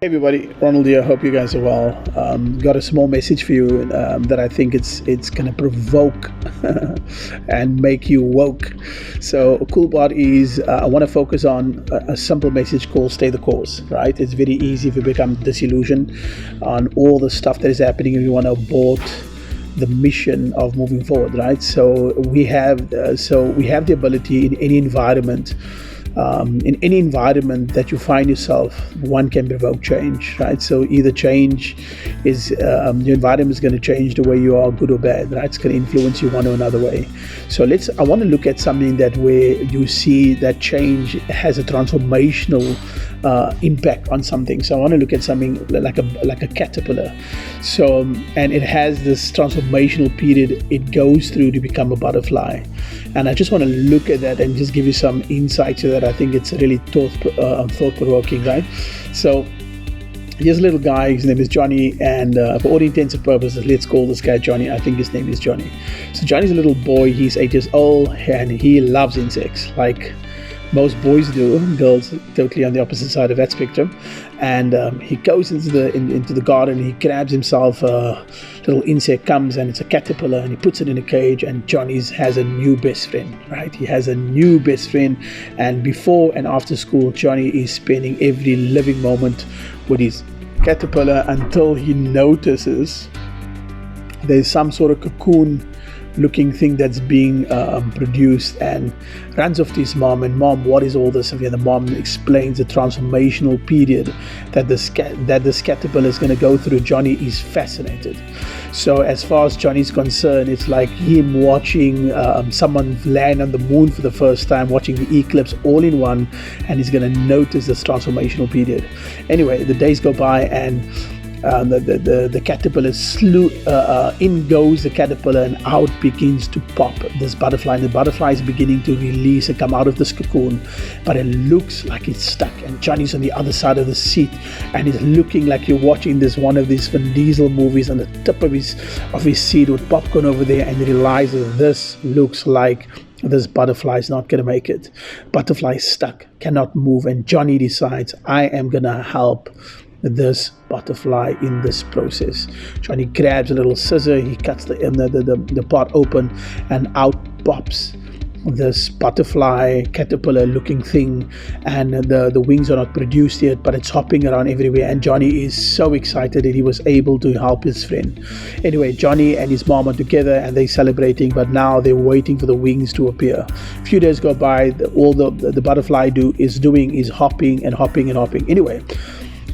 Hey everybody, Ronald here. Hope you guys are well. Got a small message for you that I think it's gonna provoke and make you woke. So a cool part is I want to focus on a simple message called "Stay the course." Right? It's very easy if you become disillusioned on all the stuff that is happening and you want to abort the mission of moving forward. Right? So we have the ability in any environment. In any environment that you find yourself, one can provoke change, right? So either change is your environment is going to change the way you are, good or bad, right? It's going to influence you one or another way. So I want to look at something that where you see that change has a transformational impact on something. So I want to look at something like a caterpillar. So and it has this transformational period it goes through to become a butterfly. And I just want to look at that and just give you some insight to that. I think it's really thought-provoking, right? So here's a little guy, his name is Johnny, and for all intents and purposes, let's call this guy Johnny. I think his name is Johnny. So Johnny's a little boy, he's 8 years old, and he loves insects, like most boys do. Girls totally on the opposite side of that spectrum. And he goes into the garden, he grabs himself a little insect, comes, and it's a caterpillar, and he puts it in a cage, and Johnny has a new best friend, right? He has a new best friend, and before and after school, Johnny is spending every living moment with his caterpillar until he notices there's some sort of cocoon looking thing that's being produced, and runs off to his mom. And mom, what is all this? And the mom explains the transformational period that this caterpillar is going to go through. Johnny is fascinated. So as far as Johnny's concerned, it's like him watching someone land on the moon for the first time, watching the eclipse all in one, and he's going to notice this transformational period. Anyway, the days go by, and the caterpillar in goes the caterpillar, and out begins to pop this butterfly, and the butterfly is beginning to release and come out of this cocoon, but it looks like it's stuck, and Johnny's on the other side of the seat, and it's looking like you're watching one of these Vin Diesel movies on the tip of his seat with popcorn over there, and he realizes this looks like this butterfly is not going to make it. Butterfly is stuck, cannot move, and Johnny decides, I am going to help this butterfly in this process. Johnny grabs a little scissor, he cuts the part open, and out pops this butterfly caterpillar looking thing, and the wings are not produced yet, but it's hopping around everywhere, and Johnny is so excited that he was able to help his friend. Anyway, Johnny and his mom are together and they're celebrating, but now they're waiting for the wings to appear. A few days go by, all the butterfly is hopping and hopping and hopping. Anyway,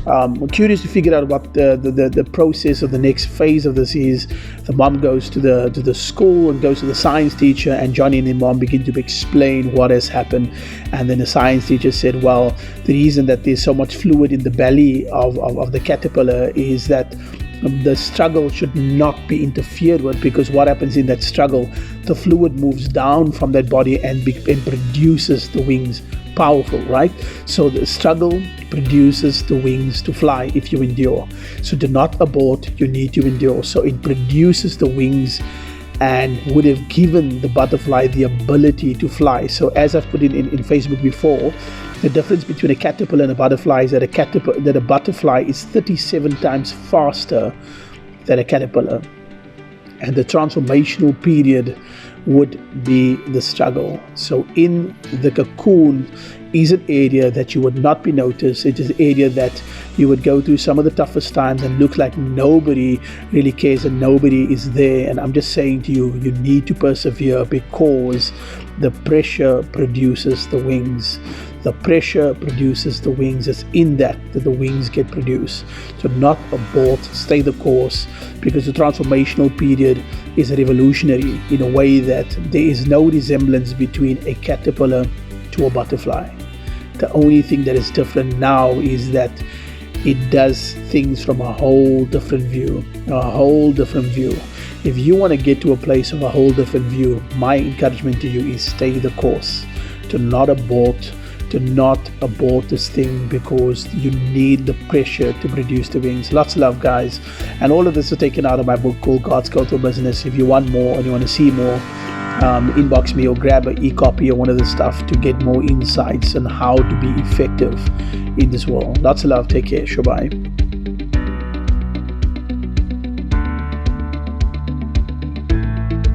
I'm curious to figure out what the process of the next phase of this is. The mom goes to the school and goes to the science teacher, and Johnny and the mom begin to explain what has happened. And then the science teacher said, well, the reason that there's so much fluid in the belly of the caterpillar is that the struggle should not be interfered with, because what happens in that struggle, the fluid moves down from that body and produces the wings. Powerful, right? So the struggle produces the wings to fly if you endure. So do not abort, you need to endure. So it produces the wings and would have given the butterfly the ability to fly. So as I've put it in Facebook before, the difference between a caterpillar and a butterfly is that a butterfly is 37 times faster than a caterpillar, and the transformational period would be the struggle. So in the cocoon is an area that you would not be noticed. It is an area that you would go through some of the toughest times and look like nobody really cares and nobody is there. And I'm just saying to you, you need to persevere, because the pressure produces the wings. The pressure produces the wings. It's in that the wings get produced. So not abort, stay the course, because the transformational period is revolutionary in a way that there is no resemblance between a caterpillar to a butterfly. The only thing that is different now is that it does things from a whole different view. If you want to get to a place of a whole different view, my encouragement to you is stay the course. Do not abort this thing, because you need the pressure to produce the wings. Lots of love, guys. And all of this is taken out of my book called God's Code for Business. If you want more and you want to see more, inbox me or grab an e-copy or one of the stuff to get more insights on how to be effective in this world. Lots of love. Take care. Bye.